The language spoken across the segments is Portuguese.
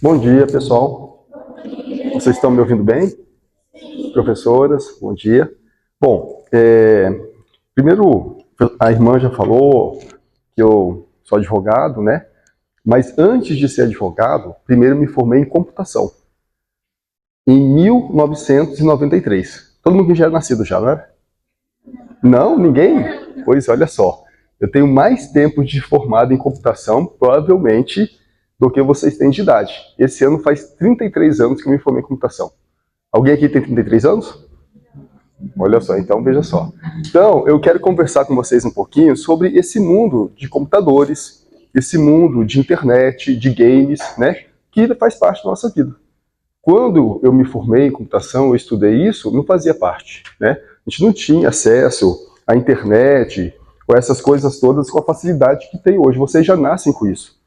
Bom dia, pessoal. Vocês estão me ouvindo bem? Professoras, bom dia. Bom, primeiro, a irmã já falou que eu sou advogado, né? Mas antes de ser advogado, primeiro me formei em computação. Em 1993. Todo mundo já era nascido já, não era? Não? Ninguém? Pois olha só. Eu tenho mais tempo de formado em computação, provavelmente, do que vocês têm de idade. Esse ano faz 33 anos que eu me formei em computação. Alguém aqui tem 33 anos? Olha só, então veja só. Então, eu quero conversar com vocês um pouquinho sobre esse mundo de computadores, esse mundo de internet, de games, né? Que faz parte da nossa vida. Quando eu me formei em computação, eu estudei isso, não fazia parte, né? A gente não tinha acesso à internet, ou essas coisas todas com a facilidade que tem hoje. Vocês já nascem com isso.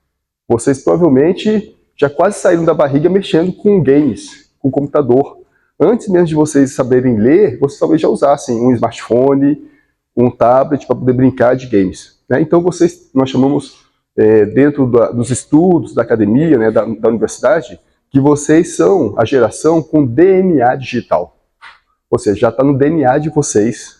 Vocês provavelmente já quase saíram da barriga mexendo com games, com computador. Antes mesmo de vocês saberem ler, vocês talvez já usassem um smartphone, um tablet para poder brincar de games, né? Então nós chamamos, dentro dos estudos, da academia, né, da universidade, que vocês são a geração com DNA digital. Ou seja, já está no DNA de vocês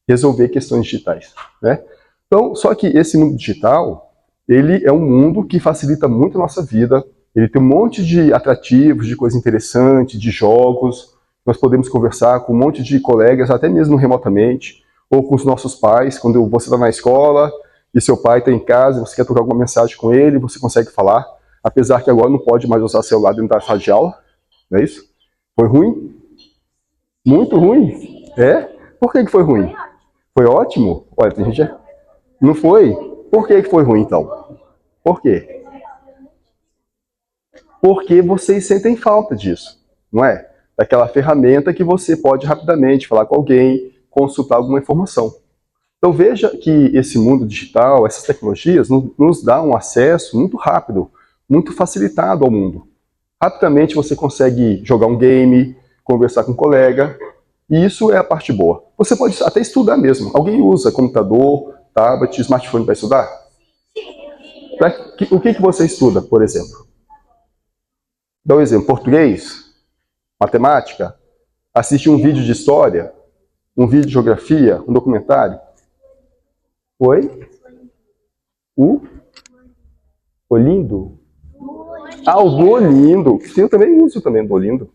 resolver questões digitais, né? Então, só que esse mundo digital, ele é um mundo que facilita muito a nossa vida, ele tem um monte de atrativos, de coisa interessante, de jogos, nós podemos conversar com um monte de colegas, até mesmo remotamente, ou com os nossos pais, quando você está na escola e seu pai está em casa, você quer trocar alguma mensagem com ele, você consegue falar, apesar que agora não pode mais usar celular dentro da sala de aula, não é isso? Foi ruim? Muito ruim? É? Por que foi ruim? Foi ótimo? Olha, tem gente... Não foi? Por que foi ruim, então? Por quê? Porque vocês sentem falta disso, não é? Daquela ferramenta que você pode rapidamente falar com alguém, consultar alguma informação. Então veja que esse mundo digital, essas tecnologias, nos dá um acesso muito rápido, muito facilitado ao mundo. Rapidamente você consegue jogar um game, conversar com um colega, e isso é a parte boa. Você pode até estudar mesmo. Alguém usa computador, tablet, smartphone para estudar? O que você estuda, por exemplo? Dá um exemplo, português, matemática, assiste um vídeo de história, um vídeo de geografia, um documentário. Oi? O Olindo? Ah, o Duolingo. Sim, eu também uso também o Duolingo.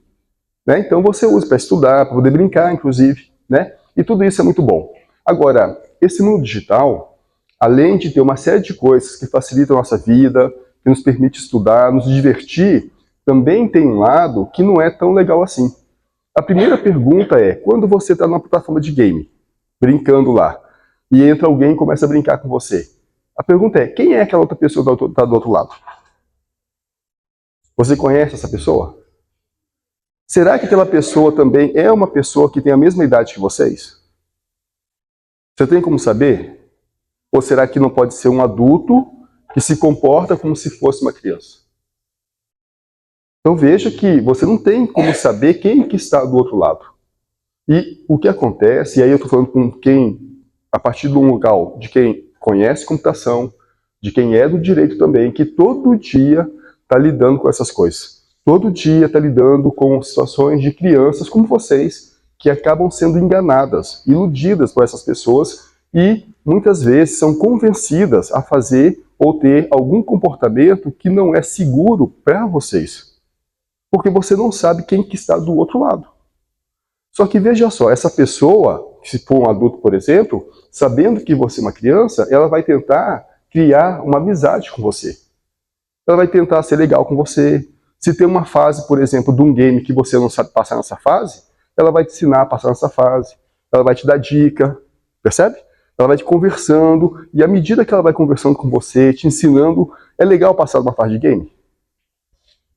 Né? Então você usa para estudar, para poder brincar, inclusive. Né? E tudo isso é muito bom. Agora, esse mundo digital, além de ter uma série de coisas que facilitam a nossa vida, que nos permite estudar, nos divertir, também tem um lado que não é tão legal assim. A primeira pergunta é, quando você está numa plataforma de game, brincando lá, e entra alguém e começa a brincar com você, a pergunta é, quem é aquela outra pessoa que está do outro lado? Você conhece essa pessoa? Será que aquela pessoa também é uma pessoa que tem a mesma idade que vocês? Você tem como saber? Ou será que não pode ser um adulto que se comporta como se fosse uma criança? Então veja que você não tem como saber quem que está do outro lado. E o que acontece, e aí eu estou falando com quem, a partir de um local de quem conhece computação, de quem é do direito também, que todo dia está lidando com essas coisas. Todo dia está lidando com situações de crianças como vocês, que acabam sendo enganadas, iludidas por essas pessoas e muitas vezes são convencidas a fazer ou ter algum comportamento que não é seguro para vocês. Porque você não sabe quem que está do outro lado. Só que veja só, essa pessoa, se for um adulto, por exemplo, sabendo que você é uma criança, ela vai tentar criar uma amizade com você. Ela vai tentar ser legal com você. Se tem uma fase, por exemplo, de um game que você não sabe passar nessa fase, ela vai te ensinar a passar nessa fase. Ela vai te dar dica, percebe? Ela vai te conversando, e à medida que ela vai conversando com você, te ensinando, é legal passar numa fase de game?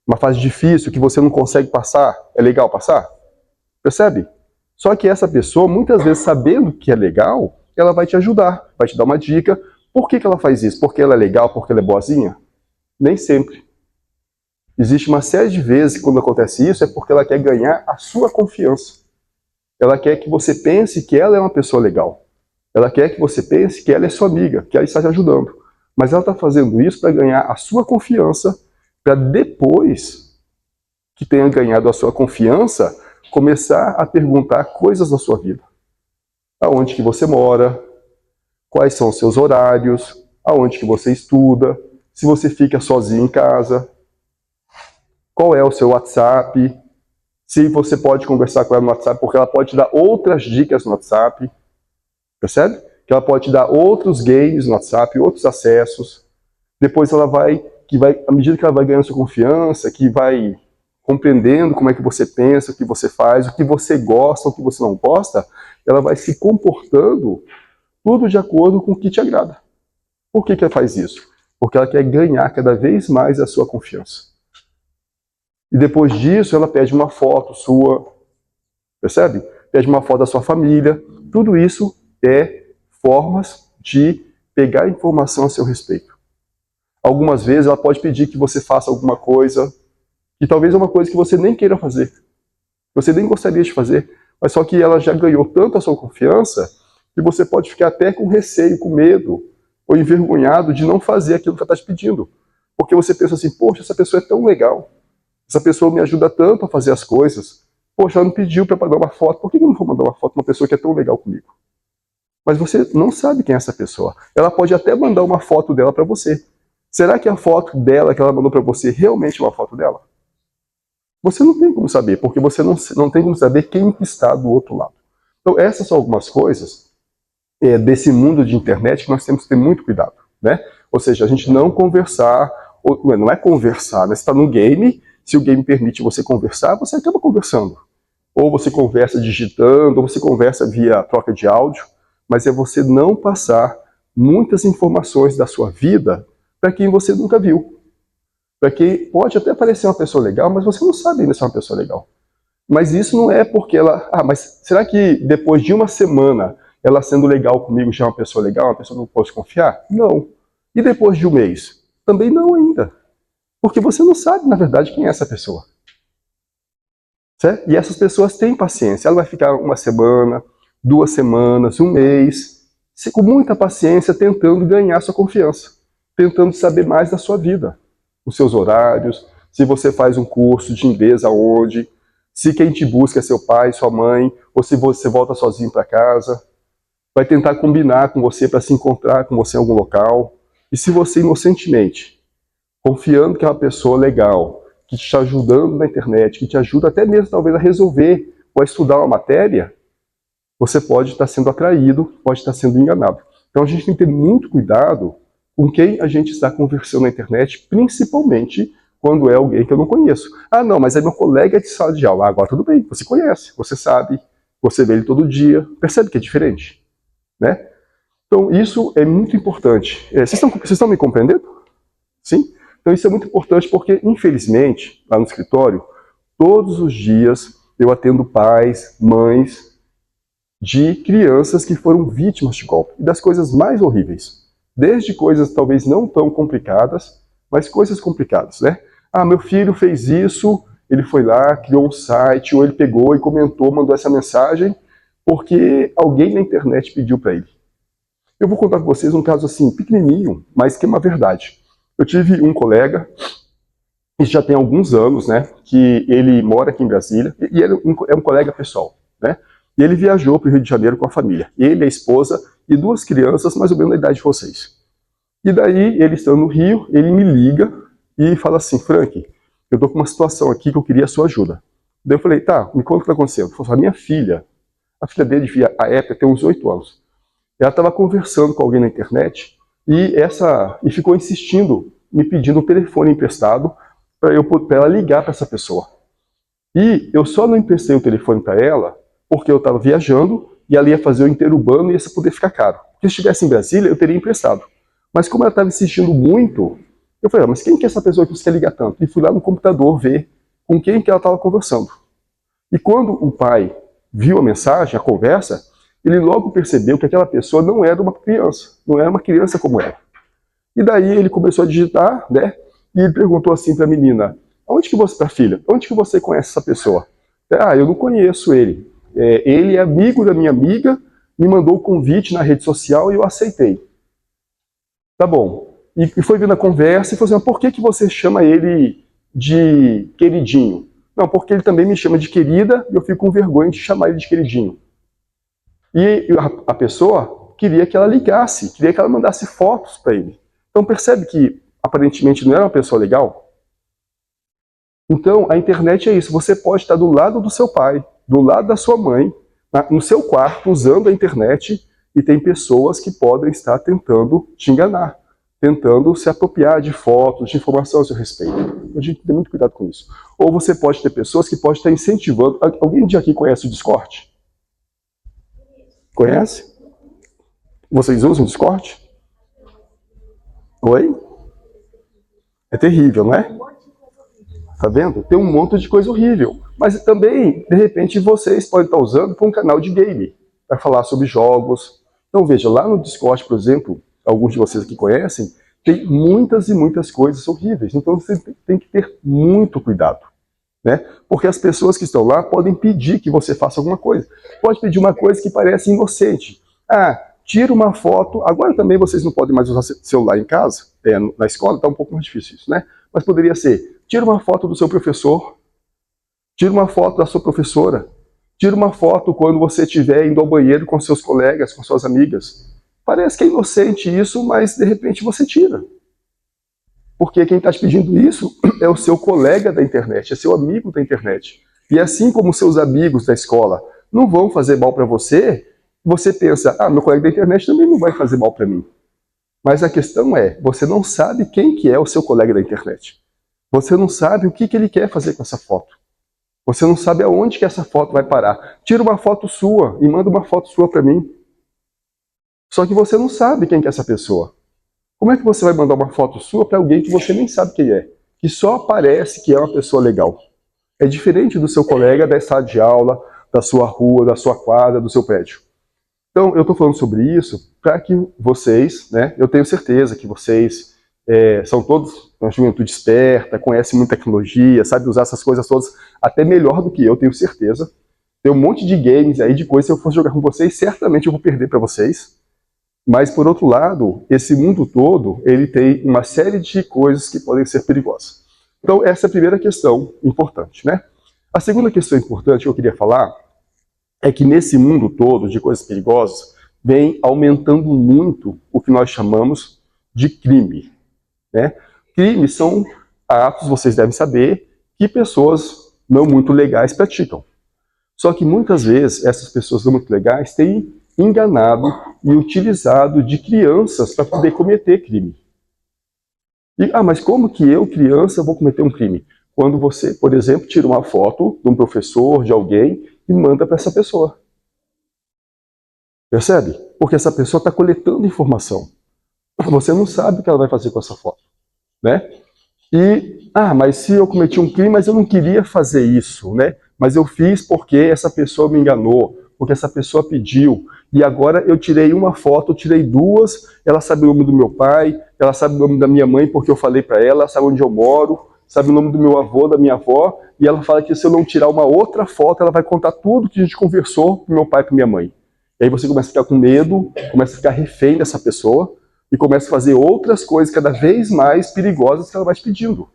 Uma fase difícil que você não consegue passar, é legal passar? Percebe? Só que essa pessoa, muitas vezes, sabendo que é legal, ela vai te ajudar, vai te dar uma dica. Por que ela faz isso? Porque ela é legal, porque ela é boazinha? Nem sempre. Existe uma série de vezes que quando acontece isso, é porque ela quer ganhar a sua confiança. Ela quer que você pense que ela é uma pessoa legal. Ela quer que você pense que ela é sua amiga, que ela está te ajudando. Mas ela está fazendo isso para ganhar a sua confiança, para depois que tenha ganhado a sua confiança, começar a perguntar coisas da sua vida. Aonde que você mora, quais são os seus horários, aonde que você estuda, se você fica sozinho em casa, qual é o seu WhatsApp, se você pode conversar com ela no WhatsApp, porque ela pode te dar outras dicas no WhatsApp, percebe? Que ela pode te dar outros games no WhatsApp, outros acessos. Depois ela vai, à medida que ela vai ganhando sua confiança, que vai compreendendo como é que você pensa, o que você faz, o que você gosta, o que você não gosta, ela vai se comportando tudo de acordo com o que te agrada. Por que ela faz isso? Porque ela quer ganhar cada vez mais a sua confiança. E depois disso, ela pede uma foto sua, percebe? Pede uma foto da sua família. Tudo isso é formas de pegar informação a seu respeito. Algumas vezes ela pode pedir que você faça alguma coisa, que talvez é uma coisa que você nem queira fazer, você nem gostaria de fazer, mas só que ela já ganhou tanto a sua confiança que você pode ficar até com receio, com medo, ou envergonhado de não fazer aquilo que ela está te pedindo. Porque você pensa assim, poxa, essa pessoa é tão legal, essa pessoa me ajuda tanto a fazer as coisas, poxa, ela me pediu para mandar uma foto, por que eu não vou mandar uma foto para uma pessoa que é tão legal comigo? Mas você não sabe quem é essa pessoa. Ela pode até mandar uma foto dela para você. Será que a foto dela que ela mandou para você realmente é uma foto dela? Você não tem como saber, porque você não tem como saber quem está do outro lado. Então, essas são algumas coisas desse mundo de internet que nós temos que ter muito cuidado, né? Ou seja, a gente não conversar, não é conversar, né? Você está no game, se o game permite você conversar, você acaba conversando. Ou você conversa digitando, ou você conversa via troca de áudio, mas é você não passar muitas informações da sua vida para quem você nunca viu. Para quem pode até parecer uma pessoa legal, mas você não sabe ainda se é uma pessoa legal. Mas isso não é porque ela... mas será que depois de uma semana, ela sendo legal comigo já é uma pessoa legal, uma pessoa que eu posso confiar? Não. E depois de um mês? Também não ainda. Porque você não sabe, na verdade, quem é essa pessoa. Certo? E essas pessoas têm paciência. Ela vai ficar uma semana, 2 semanas, um mês, com muita paciência, tentando ganhar sua confiança. Tentando saber mais da sua vida. Os seus horários, se você faz um curso de inglês aonde, se quem te busca é seu pai, sua mãe, ou se você volta sozinho para casa. Vai tentar combinar com você para se encontrar com você em algum local. E se você inocentemente, confiando que é uma pessoa legal, que te está ajudando na internet, que te ajuda até mesmo talvez a resolver ou a estudar uma matéria, você pode estar sendo atraído, pode estar sendo enganado. Então a gente tem que ter muito cuidado com quem a gente está conversando na internet, principalmente quando é alguém que eu não conheço. Ah, não, mas é meu colega de sala de aula. Ah, agora tudo bem, você conhece, você sabe, você vê ele todo dia, percebe que é diferente, né? Então isso é muito importante. Vocês estão me compreendendo? Sim? Então isso é muito importante porque, infelizmente, lá no escritório, todos os dias eu atendo pais, mães de crianças que foram vítimas de golpe, e das coisas mais horríveis. Desde coisas talvez não tão complicadas, mas coisas complicadas, né? Ah, meu filho fez isso, ele foi lá, criou um site, ou ele pegou e comentou, mandou essa mensagem, porque alguém na internet pediu para ele. Eu vou contar para vocês um caso assim, pequenininho, mas que é uma verdade. Eu tive um colega, isso já tem alguns anos, né, que ele mora aqui em Brasília, e ele é um colega pessoal, né? E ele viajou para o Rio de Janeiro com a família. Ele, a esposa e 2 crianças, mais ou menos da idade de vocês. E daí, ele estando no Rio, ele me liga e fala assim, Frank, eu estou com uma situação aqui que eu queria a sua ajuda. Daí eu falei, tá, me conta o que está acontecendo. Ele falou, a minha filha, a filha dele devia, à época, ter uns 8 anos. Ela estava conversando com alguém na internet e ficou insistindo, me pedindo um telefone emprestado para ela ligar para essa pessoa. E eu só não emprestei o telefone para ela porque eu estava viajando e ela ia fazer o interurbano e ia poder ficar caro. Porque se estivesse em Brasília, eu teria emprestado. Mas como ela estava insistindo muito, eu falei, mas quem que é essa pessoa que você quer ligar tanto? E fui lá no computador ver com quem que ela estava conversando. E quando o pai viu a mensagem, a conversa, ele logo percebeu que aquela pessoa não era uma criança, não era uma criança como ela. E daí ele começou a digitar, né? E ele perguntou assim para a menina, para a filha, onde que você conhece essa pessoa? Ah, eu não conheço ele. Ele é amigo da minha amiga, me mandou o convite na rede social e eu aceitei. Tá bom. E foi vendo a conversa e falou assim, mas por que você chama ele de queridinho? Não, porque ele também me chama de querida e eu fico com vergonha de chamar ele de queridinho. E a pessoa queria que ela ligasse, queria que ela mandasse fotos para ele. Então percebe que aparentemente não era uma pessoa legal? Então a internet é isso, você pode estar do lado do seu pai, do lado da sua mãe, no seu quarto, usando a internet, e tem pessoas que podem estar tentando te enganar, tentando se apropriar de fotos, de informação a seu respeito. A gente tem muito cuidado com isso. Ou você pode ter pessoas que podem estar incentivando. Alguém de aqui conhece o Discord? Conhece? Vocês usam o Discord? Oi? É terrível, não é? Tá vendo? Tem um monte de coisa horrível. Mas também, de repente, vocês podem estar usando para um canal de game, para falar sobre jogos. Então veja, lá no Discord, por exemplo, alguns de vocês aqui conhecem, tem muitas e muitas coisas horríveis. Então você tem que ter muito cuidado, né? Porque as pessoas que estão lá podem pedir que você faça alguma coisa. Pode pedir uma coisa que parece inocente. Ah, tira uma foto. Agora também vocês não podem mais usar celular em casa. Na escola está um pouco mais difícil isso, né? Mas poderia ser, tira uma foto do seu professor, tira uma foto da sua professora, tira uma foto quando você estiver indo ao banheiro com seus colegas, com suas amigas. Parece que é inocente isso, mas de repente você tira. Porque quem está te pedindo isso é o seu colega da internet, é seu amigo da internet. E assim como seus amigos da escola não vão fazer mal para você, você pensa, ah, meu colega da internet também não vai fazer mal para mim. Mas a questão é, você não sabe quem que é o seu colega da internet. Você não sabe o que ele quer fazer com essa foto. Você não sabe aonde que essa foto vai parar. Tira uma foto sua e manda uma foto sua para mim. Só que você não sabe quem que é essa pessoa. Como é que você vai mandar uma foto sua para alguém que você nem sabe quem é? Que só parece que é uma pessoa legal. É diferente do seu colega da sala de aula, da sua rua, da sua quadra, do seu prédio. Então, eu estou falando sobre isso para que vocês, né, eu tenho certeza que vocês são todos uma juventude esperta, conhecem muita tecnologia, sabe usar essas coisas todas até melhor do que eu, tenho certeza. Tem um monte de games aí, de coisas, se eu for jogar com vocês, certamente eu vou perder para vocês. Mas, por outro lado, esse mundo todo, ele tem uma série de coisas que podem ser perigosas. Então, essa é a primeira questão importante, né? A segunda questão importante que eu queria falar é que nesse mundo todo de coisas perigosas, vem aumentando muito o que nós chamamos de crime, né? Crimes são atos, vocês devem saber, que pessoas não muito legais praticam. Só que muitas vezes essas pessoas não muito legais têm enganado e utilizado de crianças para poder cometer crime. E, mas como que eu, criança, vou cometer um crime? Quando você, por exemplo, tira uma foto de um professor, de alguém, e manda para essa pessoa. Percebe? Porque essa pessoa está coletando informação. Você não sabe o que ela vai fazer com essa foto, né? E, mas se eu cometi um crime, mas eu não queria fazer isso, né? Mas eu fiz porque essa pessoa me enganou, porque essa pessoa pediu. E agora eu tirei uma foto, eu tirei duas, ela sabe o nome do meu pai, ela sabe o nome da minha mãe porque eu falei para ela, sabe onde eu moro, sabe o nome do meu avô, da minha avó, e ela fala que se eu não tirar uma outra foto, ela vai contar tudo que a gente conversou pro meu pai e pra minha mãe. E aí você começa a ficar com medo, começa a ficar refém dessa pessoa, e começa a fazer outras coisas cada vez mais perigosas que ela vai te pedindo.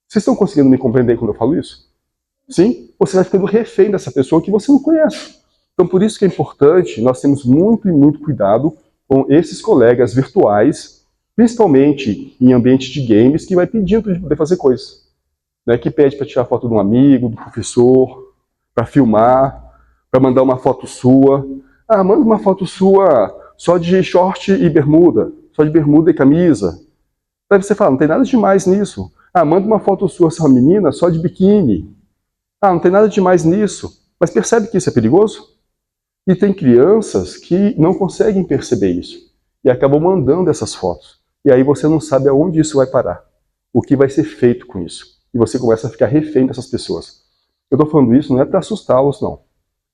Vocês estão conseguindo me compreender quando eu falo isso? Sim? Você vai ficando refém dessa pessoa que você não conhece. Então, por isso que é importante, nós temos muito e muito cuidado com esses colegas virtuais, principalmente em ambiente de games, que vai pedindo para a gente poder fazer coisas. Né? Que pede para tirar foto de um amigo, do professor, para filmar, para mandar uma foto sua. Manda uma foto sua só de short e bermuda, só de bermuda e camisa. Daí você fala, não tem nada demais nisso. Manda uma foto sua, essa menina, só de biquíni. Não tem nada demais nisso. Mas percebe que isso é perigoso? E tem crianças que não conseguem perceber isso. E acabam mandando essas fotos. E aí você não sabe aonde isso vai parar. O que vai ser feito com isso. E você começa a ficar refém dessas pessoas. Eu estou falando isso não é para assustá-los, não.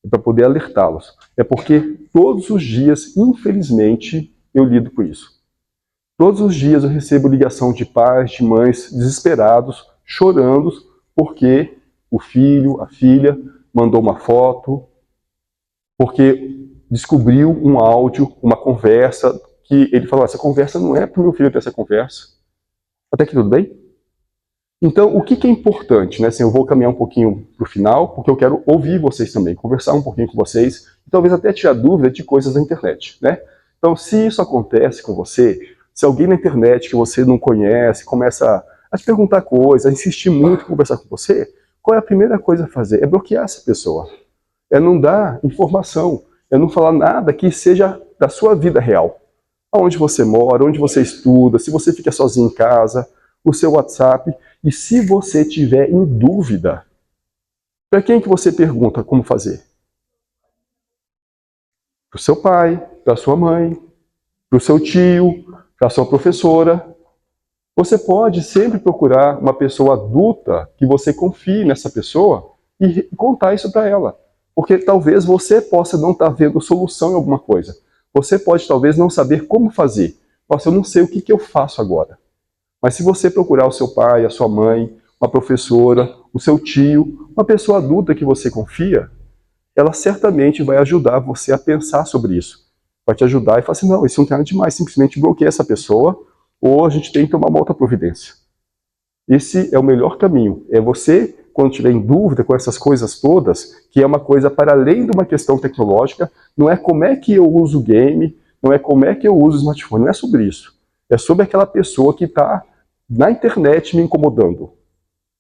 É para poder alertá-los. É porque todos os dias, infelizmente, eu lido com isso. Todos os dias eu recebo ligação de pais, de mães desesperados, chorando, porque o filho, a filha, mandou uma foto, porque descobriu um áudio, uma conversa que ele falou, essa conversa não é para o meu filho ter essa conversa. Até que tudo bem? Então, o que é importante, né? Assim, eu vou caminhar um pouquinho para o final, porque eu quero ouvir vocês também, conversar um pouquinho com vocês, e talvez até tirar dúvida de coisas da internet, né? Então, se isso acontece com você, se alguém na internet que você não conhece começa a te perguntar coisas, a insistir muito em conversar com você, qual é a primeira coisa a fazer? É bloquear essa pessoa. É não dar informação, é não falar nada que seja da sua vida real. Onde você mora, onde você estuda, se você fica sozinho em casa, o seu WhatsApp. E se você tiver em dúvida, para quem que você pergunta como fazer? Para o seu pai, para a sua mãe, para o seu tio, para a sua professora. Você pode sempre procurar uma pessoa adulta que você confie nessa pessoa e contar isso para ela. Porque talvez você possa não estar vendo solução em alguma coisa. Você pode talvez não saber como fazer. Nossa, eu não sei o que eu faço agora. Mas se você procurar o seu pai, a sua mãe, uma professora, o seu tio, uma pessoa adulta que você confia, ela certamente vai ajudar você a pensar sobre isso. Vai te ajudar e falar assim, não, isso não tem nada demais, simplesmente bloqueia essa pessoa, ou a gente tem que tomar uma outra providência. Esse é o melhor caminho. É você, quando estiver em dúvida com essas coisas todas, que é uma coisa para além de uma questão tecnológica, não é como é que eu uso o game, não é como é que eu uso o smartphone, não é sobre isso. É sobre aquela pessoa que está na internet me incomodando.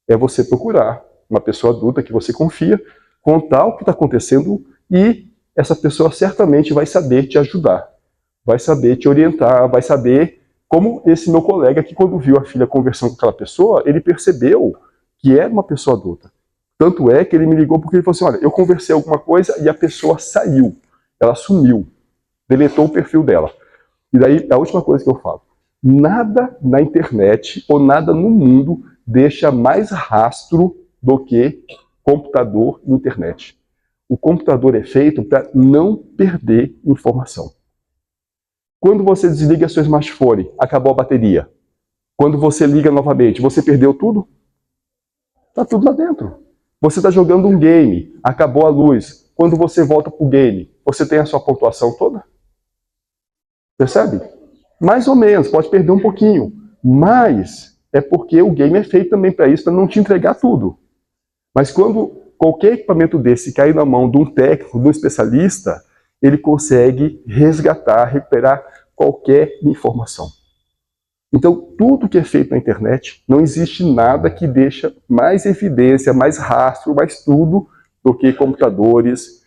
É você procurar uma pessoa adulta que você confia, contar o que está acontecendo e essa pessoa certamente vai saber te ajudar, vai saber te orientar, vai saber como esse meu colega que quando viu a filha conversando com aquela pessoa, ele percebeu que era uma pessoa adulta. Tanto é que ele me ligou porque ele falou assim, olha, eu conversei alguma coisa e a pessoa saiu, ela sumiu, deletou o perfil dela. E daí, a última coisa que eu falo, nada na internet ou nada no mundo deixa mais rastro do que computador e internet. O computador é feito para não perder informação. Quando você desliga seu smartphone, acabou a bateria. Quando você liga novamente, você perdeu tudo? Está tudo lá dentro. Você está jogando um game, acabou a luz. Quando você volta para o game, você tem a sua pontuação toda? Percebe? Mais ou menos, pode perder um pouquinho. Mas é porque o game é feito também para isso, para não te entregar tudo. Mas quando qualquer equipamento desse cair na mão de um técnico, de um especialista, ele consegue resgatar, recuperar qualquer informação. Então, tudo que é feito na internet, não existe nada que deixa mais evidência, mais rastro, mais tudo do que computadores,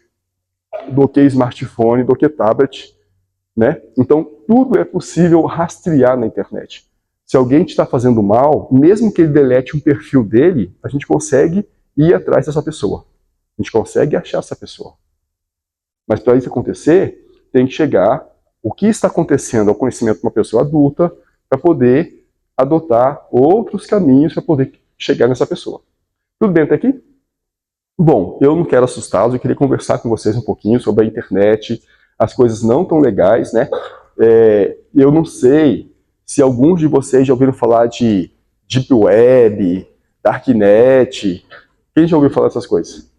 do que smartphone, do que tablet, né? Então, tudo é possível rastrear na internet. Se alguém te está fazendo mal, mesmo que ele delete um perfil dele, a gente consegue ir atrás dessa pessoa. A gente consegue achar essa pessoa. Mas para isso acontecer, tem que chegar o que está acontecendo ao conhecimento de uma pessoa adulta para poder adotar outros caminhos para poder chegar nessa pessoa. Tudo bem até aqui? Bom, eu não quero assustá-los, eu queria conversar com vocês um pouquinho sobre a internet, as coisas não tão legais, né? Eu não sei se alguns de vocês já ouviram falar de Deep Web, Darknet. Quem já ouviu falar dessas coisas?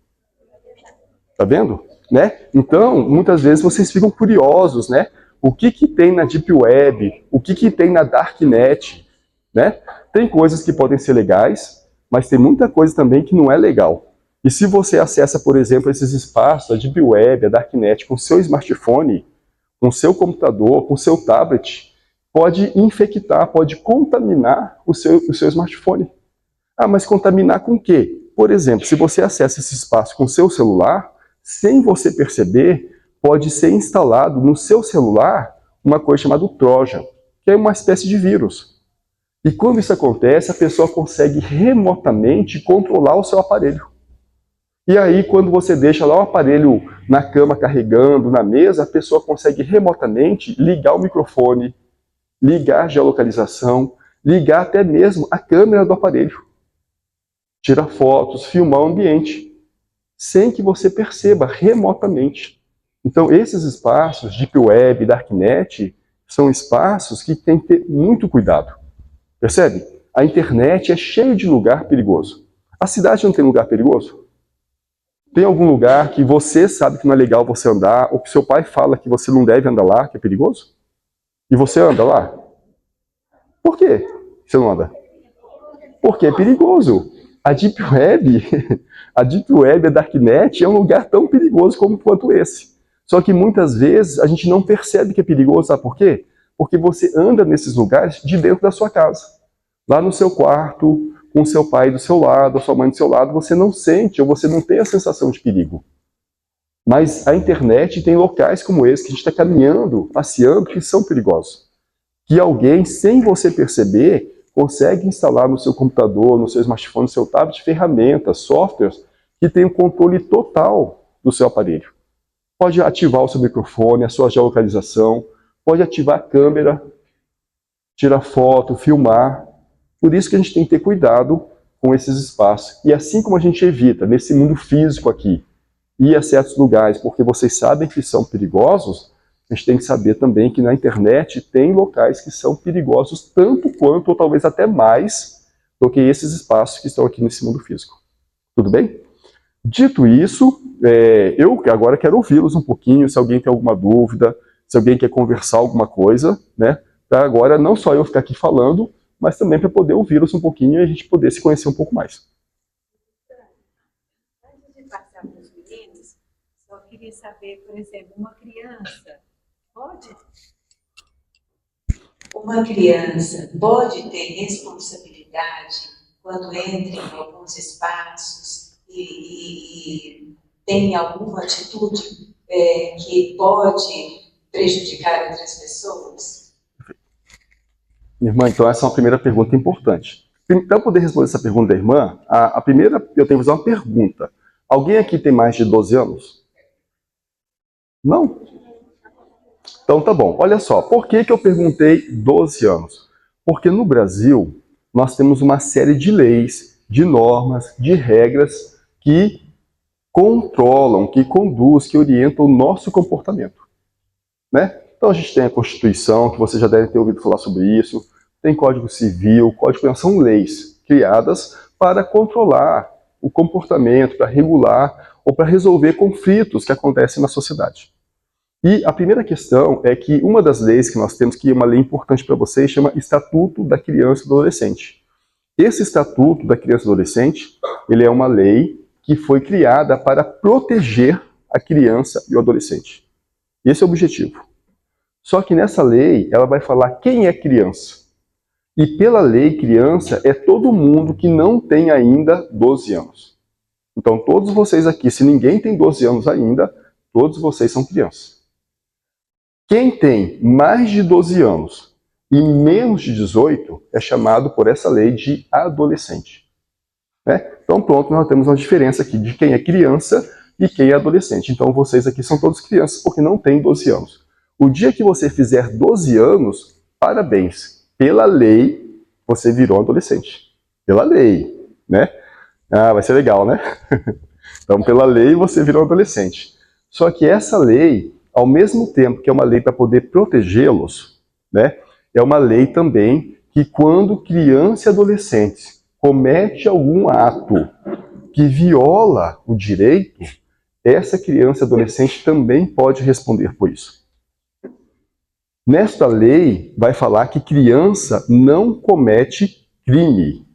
Tá vendo? Né? Então, muitas vezes vocês ficam curiosos, né? O que tem na Deep Web? O que tem na Darknet? Né? Tem coisas que podem ser legais, mas tem muita coisa também que não é legal. E se você acessa, por exemplo, esses espaços, a Deep Web, a Darknet, com seu smartphone, com seu computador, com seu tablet, pode infectar, pode contaminar o seu smartphone. Ah, mas contaminar com o quê? Por exemplo, se você acessa esse espaço com seu celular, sem você perceber, pode ser instalado no seu celular uma coisa chamada Trojan, que é uma espécie de vírus. E quando isso acontece, a pessoa consegue remotamente controlar o seu aparelho. E aí, quando você deixa lá o aparelho na cama carregando, na mesa, a pessoa consegue remotamente ligar o microfone, ligar a geolocalização, ligar até mesmo a câmera do aparelho. Tirar fotos, filmar o ambiente, sem que você perceba remotamente. Então, esses espaços, Deep Web, Darknet, são espaços que tem que ter muito cuidado. Percebe? A internet é cheia de lugar perigoso. A cidade não tem lugar perigoso? Tem algum lugar que você sabe que não é legal você andar, ou que seu pai fala que você não deve andar lá, que é perigoso? E você anda lá? Por quê você não anda? Porque é perigoso. A Deep Web, a Deep Web, a Darknet, é um lugar tão perigoso como quanto esse. Só que muitas vezes a gente não percebe que é perigoso, sabe por quê? Porque você anda nesses lugares de dentro da sua casa. Lá no seu quarto, com seu pai do seu lado, a sua mãe do seu lado, você não sente ou você não tem a sensação de perigo. Mas a internet tem locais como esse que a gente está caminhando, passeando, que são perigosos. Que alguém, sem você perceber, consegue instalar no seu computador, no seu smartphone, no seu tablet, ferramentas, softwares que têm o controle total do seu aparelho. Pode ativar o seu microfone, a sua geolocalização, pode ativar a câmera, tirar foto, filmar. Por isso que a gente tem que ter cuidado com esses espaços. E assim como a gente evita, nesse mundo físico aqui, ir a certos lugares, porque vocês sabem que são perigosos, a gente tem que saber também que na internet tem locais que são perigosos tanto quanto, ou talvez até mais, do que esses espaços que estão aqui nesse mundo físico. Tudo bem? Dito isso, eu agora quero ouvi-los um pouquinho, se alguém tem alguma dúvida, se alguém quer conversar alguma coisa, né? Para agora não só eu ficar aqui falando, mas também para poder ouvi-los um pouquinho e a gente poder se conhecer um pouco mais. Antes de passar para os meninos, só queria saber, por exemplo, uma criança pode ter responsabilidade quando entra em alguns espaços e tem alguma atitude que pode prejudicar outras pessoas? Irmã, então essa é uma primeira pergunta importante. Para poder responder essa pergunta da irmã, a primeira, eu tenho que fazer uma pergunta. Alguém aqui tem mais de 12 anos? Não? Então tá bom. Olha só, por que eu perguntei 12 anos? Porque no Brasil, nós temos uma série de leis, de normas, de regras que controlam, que conduzem, que orientam o nosso comportamento. Né? Então a gente tem a Constituição, que você já deve ter ouvido falar sobre isso, tem Código Civil, Código Penal, são leis criadas para controlar o comportamento, para regular ou para resolver conflitos que acontecem na sociedade. E a primeira questão é que uma das leis que nós temos, que é uma lei importante para vocês, chama Estatuto da Criança e do Adolescente. Esse Estatuto da Criança e do Adolescente, ele é uma lei que foi criada para proteger a criança e o adolescente. Esse é o objetivo. Só que nessa lei, ela vai falar quem é criança. E pela lei, criança é todo mundo que não tem ainda 12 anos. Então, todos vocês aqui, se ninguém tem 12 anos ainda, todos vocês são crianças. Quem tem mais de 12 anos e menos de 18 é chamado por essa lei de adolescente. Né? Então, pronto, nós temos uma diferença aqui de quem é criança e quem é adolescente. Então, vocês aqui são todos crianças porque não têm 12 anos. O dia que você fizer 12 anos, parabéns. Pela lei, você virou adolescente. Pela lei, né? Ah, vai ser legal, né? Então, pela lei, você virou adolescente. Só que essa lei, ao mesmo tempo que é uma lei para poder protegê-los, né? É uma lei também que quando criança e adolescente comete algum ato que viola o direito, essa criança e adolescente também pode responder por isso. Nesta lei, vai falar que criança não comete crime,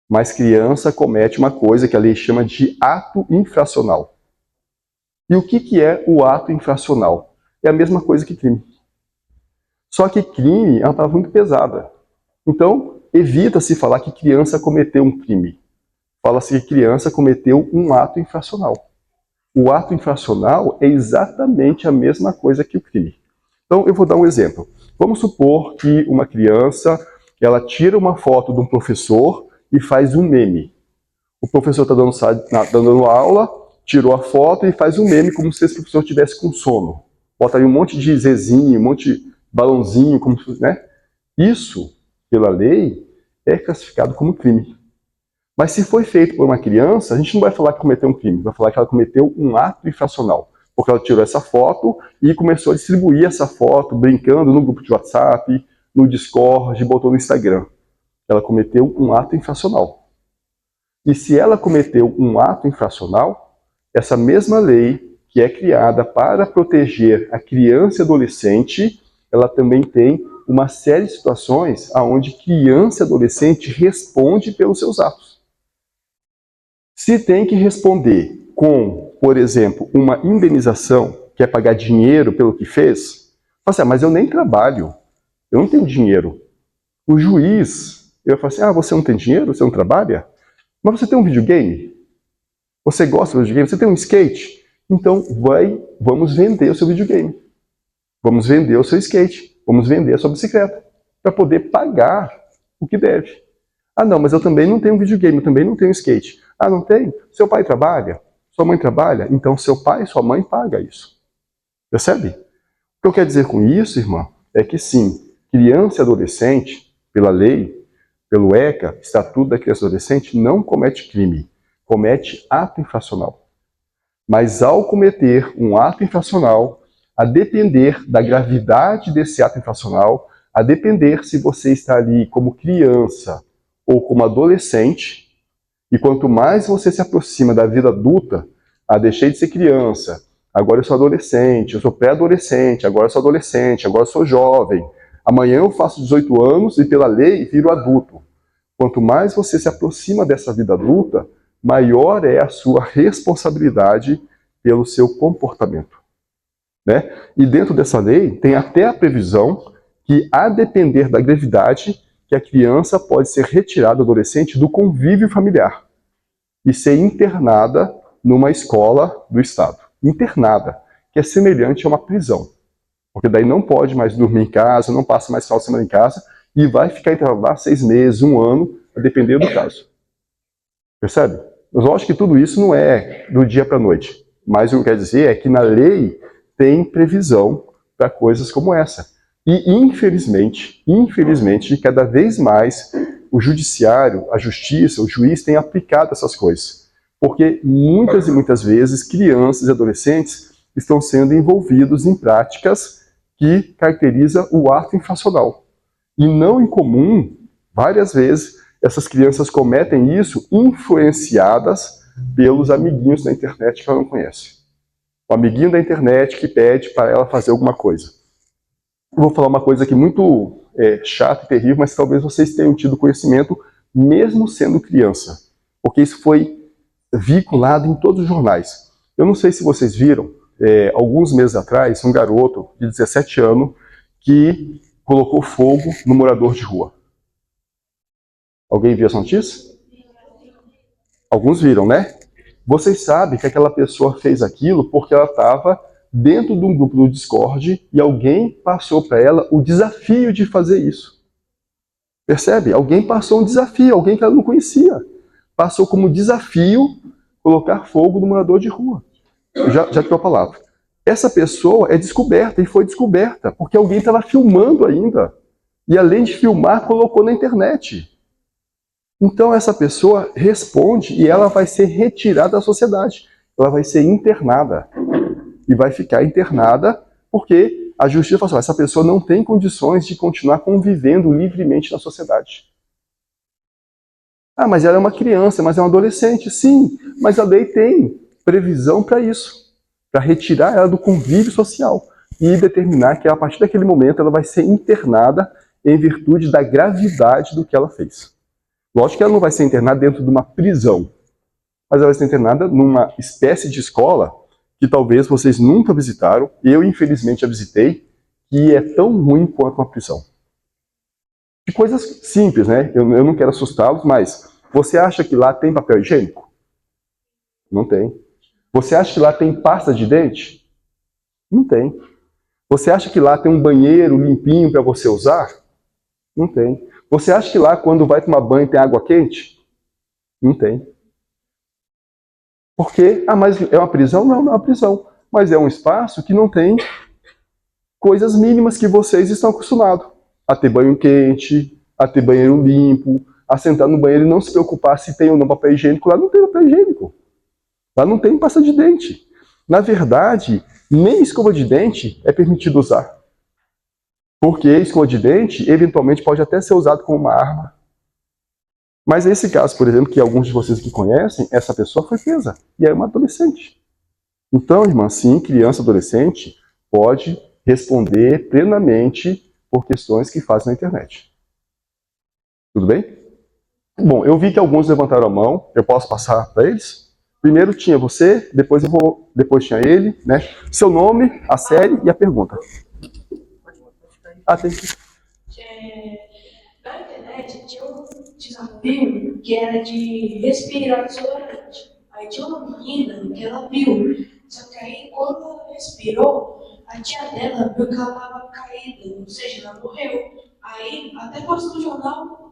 mas criança comete uma coisa que a lei chama de ato infracional. E o que é o ato infracional? É a mesma coisa que crime. Só que crime é uma palavra muito pesada. Então, evita-se falar que criança cometeu um crime. Fala-se que criança cometeu um ato infracional. O ato infracional é exatamente a mesma coisa que o crime. Então, eu vou dar um exemplo. Vamos supor que uma criança, ela tira uma foto de um professor e faz um meme. O professor está dando aula, tirou a foto e faz um meme como se esse professor estivesse com sono. Bota ali um monte de zezinho, um monte de balãozinho, como, né? Isso, pela lei, é classificado como crime. Mas se foi feito por uma criança, a gente não vai falar que cometeu um crime, vai falar que ela cometeu um ato infracional. Porque ela tirou essa foto e começou a distribuir essa foto, brincando no grupo de WhatsApp, no Discord, botou no Instagram. Ela cometeu um ato infracional. E se ela cometeu um ato infracional, essa mesma lei, que é criada para proteger a criança e adolescente, ela também tem uma série de situações onde criança e adolescente responde pelos seus atos. Se tem que responder com, por exemplo, uma indenização, que é pagar dinheiro pelo que fez, fala assim, mas eu nem trabalho, eu não tenho dinheiro. O juiz, eu falo assim, você não tem dinheiro, você não trabalha? Mas você tem um videogame? Você gosta de videogame? Você tem um skate? Então vamos vender o seu videogame. Vamos vender o seu skate. Vamos vender a sua bicicleta. Para poder pagar o que deve. Não, mas eu também não tenho um videogame, eu também não tenho um skate. Não tem? Seu pai trabalha? Sua mãe trabalha? Então seu pai e sua mãe pagam isso. Percebe? O que eu quero dizer com isso, irmã, é que sim, criança e adolescente, pela lei, pelo ECA, Estatuto da Criança e Adolescente, não comete crime, comete ato infracional. Mas ao cometer um ato infracional, a depender da gravidade desse ato infracional, a depender se você está ali como criança ou como adolescente, e quanto mais você se aproxima da vida adulta, deixei de ser criança, agora eu sou adolescente, eu sou pré-adolescente, agora eu sou adolescente, agora eu sou jovem, amanhã eu faço 18 anos e pela lei viro adulto. Quanto mais você se aproxima dessa vida adulta, maior é a sua responsabilidade pelo seu comportamento. Né? E dentro dessa lei tem até a previsão que, a depender da gravidade, que a criança pode ser retirada do adolescente do convívio familiar e ser internada numa escola do Estado. Internada, que é semelhante a uma prisão. Porque daí não pode mais dormir em casa, não passa mais final de semana em casa e vai ficar internado lá 6 meses, 1 ano, a depender do caso. Percebe? Mas eu acho que tudo isso não é do dia para a noite. Mas o que eu quero dizer é que na lei tem previsão para coisas como essa. E infelizmente, cada vez mais o judiciário, a justiça, o juiz tem aplicado essas coisas. Porque muitas e muitas vezes crianças e adolescentes estão sendo envolvidos em práticas que caracterizam o ato infracional. E não incomum, várias vezes, essas crianças cometem isso influenciadas pelos amiguinhos da internet que ela não conhece. O amiguinho da internet que pede para ela fazer alguma coisa. Eu vou falar uma coisa aqui muito chata e terrível, mas talvez vocês tenham tido conhecimento mesmo sendo criança. Porque isso foi vinculado em todos os jornais. Eu não sei se vocês viram, alguns meses atrás, um garoto de 17 anos que colocou fogo no morador de rua. Alguém viu essa notícia? Alguns viram, né? Vocês sabem que aquela pessoa fez aquilo porque ela estava dentro de um grupo do Discord e alguém passou para ela o desafio de fazer isso. Percebe? Alguém passou um desafio, alguém que ela não conhecia. Passou como desafio colocar fogo no morador de rua. Já tirou a palavra. Essa pessoa é descoberta e foi descoberta porque alguém estava filmando ainda. E além de filmar, colocou na internet. Então essa pessoa responde e ela vai ser retirada da sociedade. Ela vai ser internada. E vai ficar internada porque a justiça fala assim, essa pessoa não tem condições de continuar convivendo livremente na sociedade. Mas ela é uma criança, mas é um adolescente. Sim, mas a lei tem previsão para isso. Para retirar ela do convívio social. E determinar que a partir daquele momento ela vai ser internada em virtude da gravidade do que ela fez. Lógico que ela não vai ser internada dentro de uma prisão. Mas ela vai ser internada numa espécie de escola que talvez vocês nunca visitaram, eu infelizmente já visitei, que é tão ruim quanto uma prisão. De coisas simples, né? Eu não quero assustá-los, mas você acha que lá tem papel higiênico? Não tem. Você acha que lá tem pasta de dente? Não tem. Você acha que lá tem um banheiro limpinho para você usar? Não tem. Você acha que lá quando vai tomar banho tem água quente? Não tem. Por quê? Mas é uma prisão? Não, não é uma prisão. Mas é um espaço que não tem coisas mínimas que vocês estão acostumados. A ter banho quente, a ter banheiro limpo, a sentar no banheiro e não se preocupar se tem ou não papel higiênico. Lá não tem papel higiênico. Lá não tem pasta de dente. Na verdade, nem escova de dente é permitido usar. Porque escova de dente, eventualmente, pode até ser usado como uma arma. Mas nesse caso, por exemplo, que alguns de vocês que conhecem, essa pessoa foi presa. E é uma adolescente. Então, irmã, sim, criança, adolescente, pode responder plenamente por questões que fazem na internet. Tudo bem? Bom, eu vi que alguns levantaram a mão, eu posso passar para eles? Primeiro tinha você, depois tinha ele, né? Seu nome, a série e a pergunta. Tem que... Na internet tinha um desafio que era de respirar desodorante. Aí tinha uma menina que ela viu, só que aí quando ela respirou, a tia dela viu que ela estava caída, ou seja, ela morreu. Aí até postou no jornal.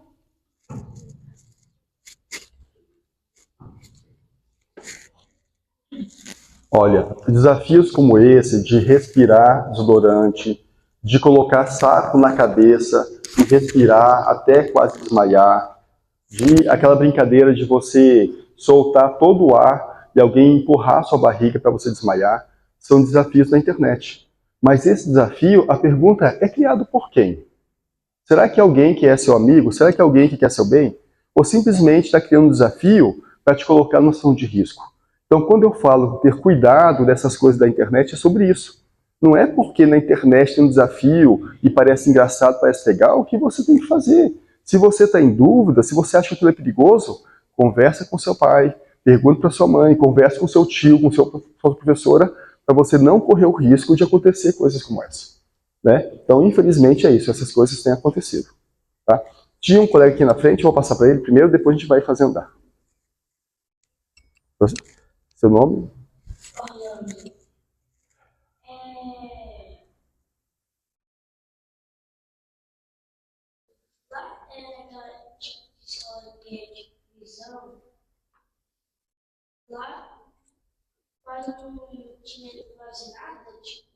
Olha, desafios como esse de respirar desodorante, de colocar saco na cabeça e respirar até quase desmaiar, de aquela brincadeira de você soltar todo o ar e alguém empurrar sua barriga para você desmaiar, são desafios da internet. Mas esse desafio, a pergunta é criado por quem? Será que alguém que é seu amigo? Será que alguém que quer seu bem? Ou simplesmente está criando um desafio para te colocar numa situação de risco? Então, quando eu falo ter cuidado dessas coisas da internet, é sobre isso. Não é porque na internet tem um desafio e parece engraçado, parece legal, que você tem que fazer. Se você está em dúvida, se você acha que aquilo é perigoso, conversa com seu pai, pergunte para sua mãe, converse com seu tio, com sua professora, para você não correr o risco de acontecer coisas como essa. Né? Então, infelizmente, é isso. Essas coisas têm acontecido. Tá? Tinha um colega aqui na frente, eu vou passar para ele primeiro, depois a gente vai fazer andar. Seu nome? Orlando. Lá naquela escola de visão, lá quase não tinha quase nada, tipo,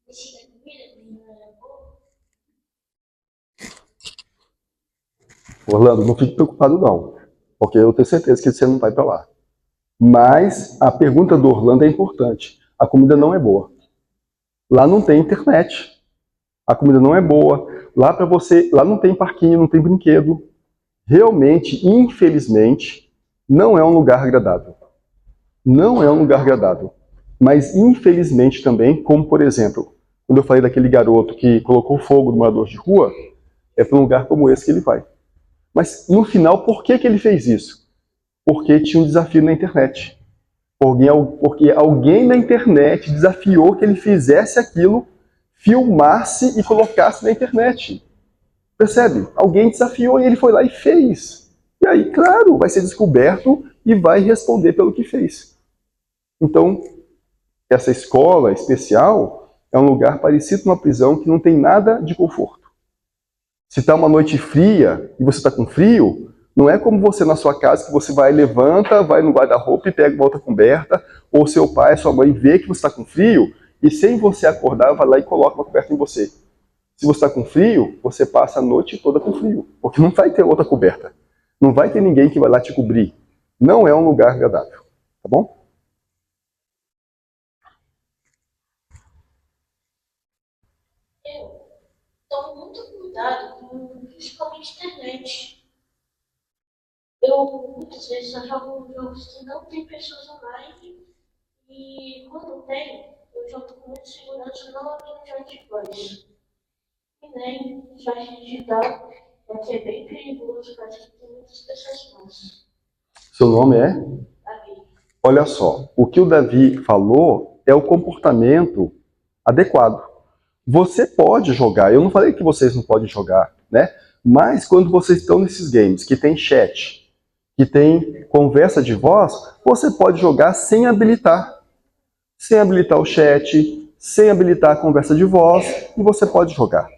ensina comida, não era boa. Orlando, não fique preocupado não, porque eu tenho certeza que você não vai para lá. Mas a pergunta do Orlando é importante. A comida não é boa. Lá não tem internet. A comida não é boa. Lá não tem parquinho, não tem brinquedo. Realmente, infelizmente, não é um lugar agradável. Não é um lugar agradável. Mas infelizmente também, como por exemplo, quando eu falei daquele garoto que colocou fogo no morador de rua, é para um lugar como esse que ele vai. Mas no final, por que ele fez isso? Porque tinha um desafio na internet. Porque alguém na internet desafiou que ele fizesse aquilo, filmasse e colocasse na internet. Percebe? Alguém desafiou e ele foi lá e fez. E aí, claro, vai ser descoberto e vai responder pelo que fez. Então, essa escola especial é um lugar parecido com uma prisão que não tem nada de conforto. Se está uma noite fria e você está com frio, não é como você na sua casa que você vai, levanta, vai no guarda-roupa e pega uma outra coberta, ou seu pai, sua mãe vê que você está com frio e sem você acordar vai lá e coloca uma coberta em você. Se você está com frio, você passa a noite toda com frio, porque não vai ter outra coberta. Não vai ter ninguém que vai lá te cobrir. Não é um lugar agradável, tá bom? Eu tomo muito cuidado com principalmente internet. Eu muitas vezes eu jogo jogos que não tem pessoas online e quando tem, eu jogo com muita segurança, não aqui no Joystick. E nem no site digital, porque é bem perigoso, parece que tem muitas pessoas más. Seu nome é? Davi. Olha só, o que o Davi falou é o comportamento adequado. Você pode jogar, eu não falei que vocês não podem jogar, né? Mas quando vocês estão nesses games que tem chat, que tem conversa de voz, você pode jogar sem habilitar. Sem habilitar o chat, sem habilitar a conversa de voz, e você pode jogar.